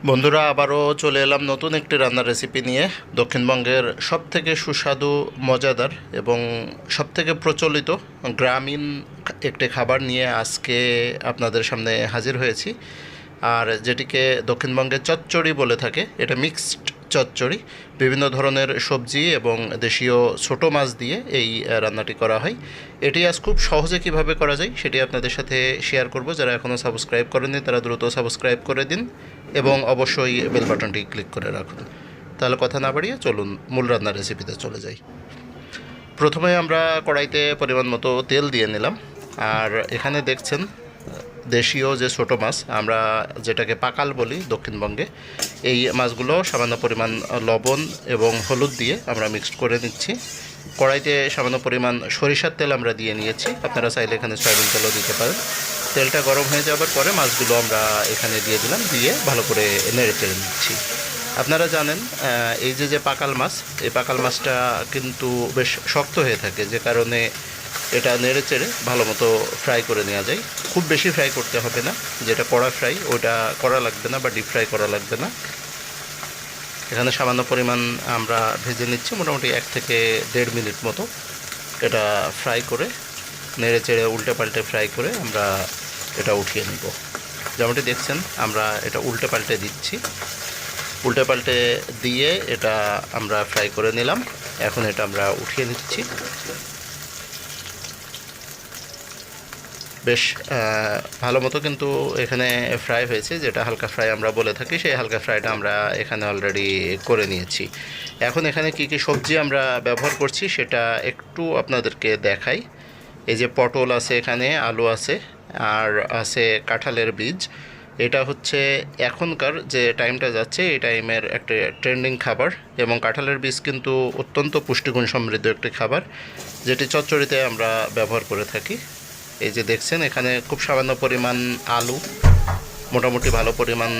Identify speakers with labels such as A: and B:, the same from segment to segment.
A: বন্ধুরা, আবারও চলে এলাম নতুন একটি রান্নার রেসিপি নিয়ে। দক্ষিণবঙ্গের সবথেকে সুস্বাদু, মজাদার এবং সবথেকে প্রচলিত গ্রামীণ একটি খাবার নিয়ে আজকে আপনাদের সামনে হাজির হয়েছি। আর যেটিকে দক্ষিণবঙ্গে চচ্চড়ি বলে থাকে, এটা মিক্সড চচ্চড়ি। বিভিন্ন ধরনের সবজি এবং দেশীয় ছোট মাছ দিয়ে এই রান্নাটি করা হয়। এটি আজ খুব সহজে কিভাবে করা যায় সেটি আপনাদের সাথে শেয়ার করব। যারা এখনও সাবস্ক্রাইব করেননি তারা দ্রুত সাবস্ক্রাইব করে দিন এবং অবশ্যই বেল বাটনটি ক্লিক করে রাখুন। তাহলে কথা না বাড়িয়ে চলুন মূল রান্নার রেসিপিতে চলে যাই। প্রথমে আমরা কড়াইতে পরিমাণ মতো তেল দিয়ে নিলাম। আর এখানে দেখছেন দেশীয় যে ছোটো মাছ, আমরা যেটাকে পাকাল বলি দক্ষিণবঙ্গে, এই মাছগুলো সামান্য পরিমাণ লবণ এবং হলুদ দিয়ে আমরা মিক্সড করে নিচ্ছি। কড়াইতে সামান্য পরিমাণ সরিষার তেল আমরা দিয়ে নিয়েছি, আপনারা চাইলে এখানে সয়াবিন তেলও দিতে পারেন। তেলটা গরম হয়ে যাওয়ার পরে মাছগুলো আমরা এখানে দিয়ে দিলাম, দিয়ে ভালো করে নেড়ে চেড়ে নিচ্ছি। আপনারা জানেন এই যে পাকাল মাছ, এই পাকাল মাছটা কিন্তু বেশ শক্ত হয়ে থাকে, যে কারণে এটা নেড়ে চেড়ে ভালো মতো ফ্রাই করে নেওয়া যায়। খুব বেশি ফ্রাই করতে হবে না, যেটা কড়া ফ্রাই ওটা করা লাগবে না বা ডিপ ফ্রাই করা লাগবে না। এখানে সামান্য পরিমাণ আমরা ভেজে নিচ্ছি, মোটামুটি 1 থেকে 1.5 মিনিট মতো এটা ফ্রাই করে নেড়ে চেড়ে উল্টে পাল্টে ফ্রাই করে আমরা এটা উঠিয়ে নিব। যেমনটি দেখছেন আমরা এটা উল্টে পাল্টে দিচ্ছি, উল্টে পাল্টে দিয়ে এটা আমরা ফ্রাই করে নিলাম। এখন এটা আমরা উঠিয়ে নিচ্ছি। বেশ ভালো মতো কিন্তু এখানে ফ্রাই হয়েছে, যেটা হালকা ফ্রাই আমরা বলে থাকি, সেই হালকা ফ্রাইটা আমরা এখানে অলরেডি করে নিয়েছি। এখন এখানে কি কি সবজি আমরা ব্যবহার করছি সেটা একটু আপনাদেরকে দেখাই। এই যে পটল আছে, এখানে আলু আছে, আর আছে কাঁঠালের বীজ। এটা হচ্ছে এখনকার যে টাইমটা যাচ্ছে এই টাইমের একটা ট্রেন্ডিং খাবার, এবং কাঁঠালের বীজ কিন্তু অত্যন্ত পুষ্টিগুণ সমৃদ্ধ একটি খাবার, যেটি চচ্চড়িতে আমরা ব্যবহার করে থাকি। এই যে দেখছেন এখানে খুব সামান্য পরিমাণ আলু, মোটামুটি ভালো পরিমাণ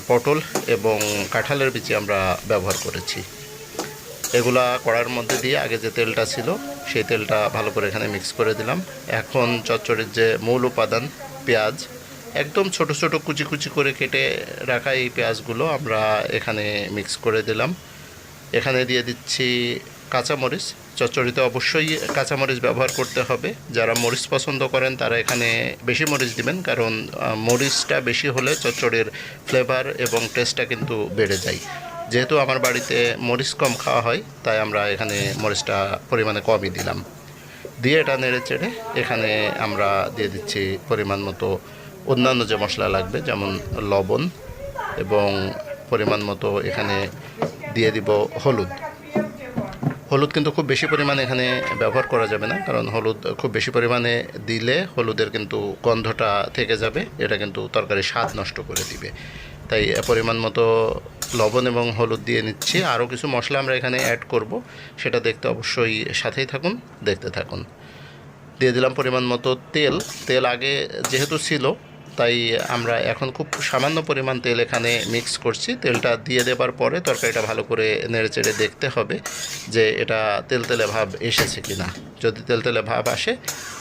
A: পটল এবং কাঁঠালের বীজ আমরা ব্যবহার করেছি। এগুলা কড়ার মধ্যে দিয়ে আগে যে তেলটা ছিল সেই তেলটা ভালো করে এখানে মিক্স করে দিলাম। এখন চচ্চড়ির যে মূল উপাদান পেঁয়াজ, একদম ছোট ছোট কুচি কুচি করে কেটে রাখা এই পেঁয়াজগুলো আমরা এখানে মিক্স করে দিলাম। এখানে দিয়ে দিচ্ছি কাঁচামরিচ। চচ্চড়িতে অবশ্যই কাঁচামরিচ ব্যবহার করতে হবে। যারা মরিচ পছন্দ করেন তারা এখানে বেশি মরিচ দিবেন, কারণ মরিচটা বেশি হলে চচ্চড়ির ফ্লেভার এবং টেস্টটা কিন্তু বেড়ে যায়। যেহেতু আমার বাড়িতে মরিচ কম খাওয়া হয়, তাই আমরা এখানে মরিচটা পরিমাণে কমই দিলাম। দিয়ে এটা নেড়ে চেড়ে এখানে আমরা দিয়ে দিচ্ছি পরিমাণ মতো অন্যান্য যে মশলা লাগবে, যেমন লবণ, এবং পরিমাণ মতো এখানে দিয়ে দিব হলুদ। হলুদ কিন্তু খুব বেশি পরিমাণে এখানে ব্যবহার করা যাবে না, কারণ হলুদ খুব বেশি পরিমাণে দিলে হলুদের কিন্তু গন্ধটা থেকে যাবে, এটা কিন্তু তরকারির স্বাদ নষ্ট করে দিবে। তাই পরিমাণ মতো লবণ এবং হলুদ দিয়ে নিচ্ছি। আরও কিছু মশলা আমরা এখানে অ্যাড করব, সেটা দেখতে অবশ্যই সাথেই থাকুন, দেখতে থাকুন। দিয়ে দিলাম পরিমাণ মতো তেল। তেল আগে যেহেতু ছিল, তাই আমরা এখন খুব সামান্য পরিমাণ তেল এখানে মিক্স করছি। তেলটা দিয়ে দেবার পরে তরকারিটা ভালো করে নেড়েচেড়ে দেখতে হবে যে এটা তেলতেলে ভাব এসেছে কি না। যদি তেলতেলে ভাব আসে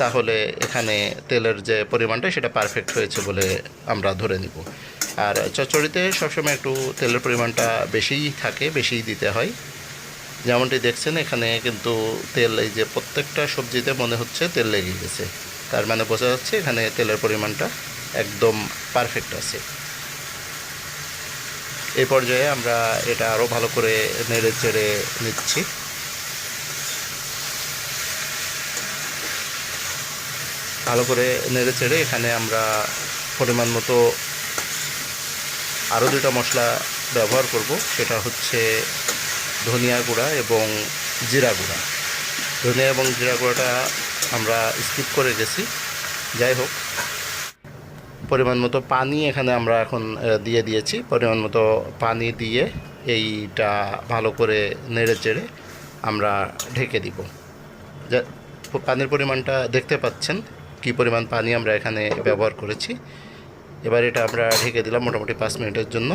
A: তাহলে এখানে তেলের যে পরিমাণটা সেটা পারফেক্ট হয়েছে বলে আমরা ধরে নিব। আর চচ্চড়িতে সবসময় একটু তেলের পরিমাণটা বেশিই থাকে, বেশিই দিতে হয়। যেমনটি দেখছেন এখানে কিন্তু তেল, এই যে প্রত্যেকটা সবজিতে মনে হচ্ছে তেল লেগে গেছে, তার মানে বোঝা যাচ্ছে এখানে তেলের পরিমাণটা একদম পারফেক্ট আছে। এই পর্যায়ে আমরা এটা আরও ভালো করে নেড়ে চেড়ে নিচ্ছি। ভালো করে নেড়ে চেড়ে এখানে আমরা পরিমাণ মতো আরও 2টা মশলা ব্যবহার করব, সেটা হচ্ছে ধনিয়া গুঁড়া এবং জিরা গুঁড়া। ধনিয়া এবং জিরা গুঁড়াটা আমরা স্কিপ করে গেছি। যাই হোক, পরিমাণ মতো পানি এখানে আমরা এখন দিয়ে দিয়েছি। পরিমাণ মতো পানি দিয়ে এইটা ভালো করে নেড়ে চেড়ে আমরা ঢেকে দিব। যা পানির পরিমাণটা দেখতে পাচ্ছেন কি পরিমাণ পানি আমরা এখানে ব্যবহার করেছি। এবার এটা আমরা ঢেকে দিলাম মোটামুটি 5 মিনিটের জন্য।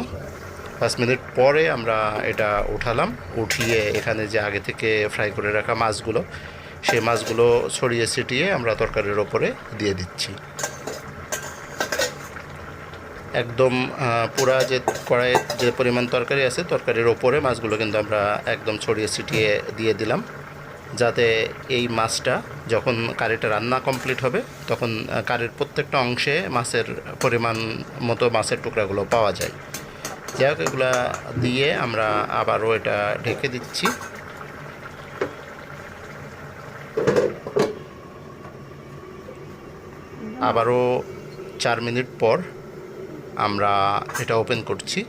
A: 5 মিনিট পরে আমরা এটা উঠালাম। উঠিয়ে এখানে যে আগে থেকে ফ্রাই করে রাখা মাছগুলো, সেই মাছগুলো ছড়িয়ে ছিটিয়ে আমরা তরকারির ওপরে দিয়ে দিচ্ছি। একদম পুরা যে কড়াইয়ে যে পরিমাণ তরকারি আছে তরকারির ওপরে মাছগুলো কিন্তু আমরা একদম ছড়িয়ে ছিটিয়ে দিয়ে দিলাম, যাতে এই মাছটা যখন কারিটা রান্না কমপ্লিট হবে তখন কারির প্রত্যেকটা অংশে মাছের পরিমাণ মতো মাছের টুকরাগুলো পাওয়া যায়। যাই হোক, এগুলা দিয়ে আমরা আবারও এটা ঢেকে দিচ্ছি। আবারও 4 মিনিট পর আমরা এটা ওপেন করছি।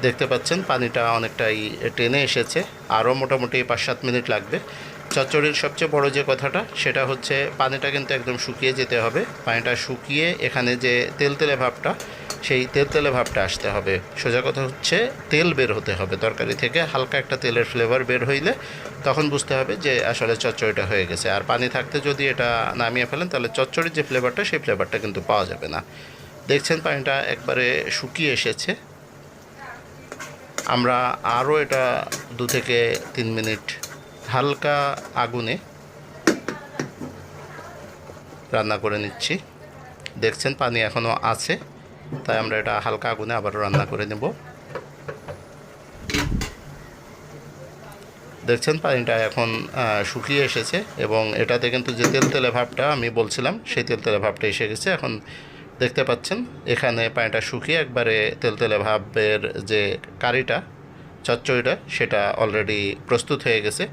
A: দেখতে পাচ্ছেন পানিটা অনেকটাই টেনে এসেছে, আরও মোটামুটি 5-7 মিনিট লাগবে। চচ্চড়ির সবচেয়ে বড় যে কথাটা সেটা হচ্ছে পানিটা কিন্তু একদম শুকিয়ে যেতে হবে। পানিটা শুকিয়ে এখানে যে তেলতেলে ভাবটা, সেই তেলতেলে ভাবটা আসতে হবে। সোজা কথা হচ্ছে তেল বের হতে হবে তরকারি থেকে, হালকা একটা তেলের ফ্লেভার বের হইলে তখন বুঝতে হবে যে আসলে চচ্চড়িটা হয়ে গেছে। আর পানি থাকতে যদি এটা নামিয়ে ফেলেন তাহলে চচ্চড়ির যে ফ্লেভারটা সেই ফ্লেভারটা কিন্তু পাওয়া যাবে না। দেখছেন পানিটা একবারে শুকিয়ে এসেছে। আমরা আরও এটা 2 থেকে 3 মিনিট হালকা আগুনে রান্না করে নিচ্ছি। দেখছেন পানি এখনও আছে, তাই আমরা এটা হালকা আগুনে আবারও রান্না করে নেব। দেখছেন পানিটা এখন শুকিয়ে এসেছে এবং এটাতে কিন্তু যে তেলতেলে ভাবটা আমি বলছিলাম সেই তেলতেলে ভাবটা এসে গেছে। এখন দেখতে পাচ্ছেন এখানে পানিটা শুকিয়ে একবারে তেলতেলে ভাবের যে কারিটা, চচ্চড়িটা, সেটা অলরেডি প্রস্তুত হয়ে গেছে।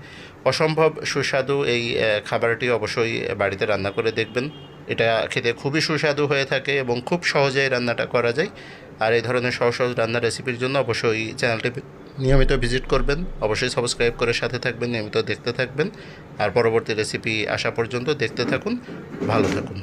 A: অসম্ভব সুস্বাদু এই খাবারটি অবশ্যই বাড়িতে রান্না করে দেখবেন। এটা খেতে খুবই সুস্বাদু হয়ে থাকে এবং খুব সহজেই রান্নাটা করা যায়। আর এই ধরনের সহজ সহজ রান্নার রেসিপির জন্য অবশ্যই চ্যানেলটি নিয়মিত ভিজিট করবেন, অবশ্যই সাবস্ক্রাইব করে সাথে থাকবেন, নিয়মিত দেখতে থাকবেন। আর পরবর্তী রেসিপি আসা পর্যন্ত দেখতে থাকুন, ভালো থাকুন।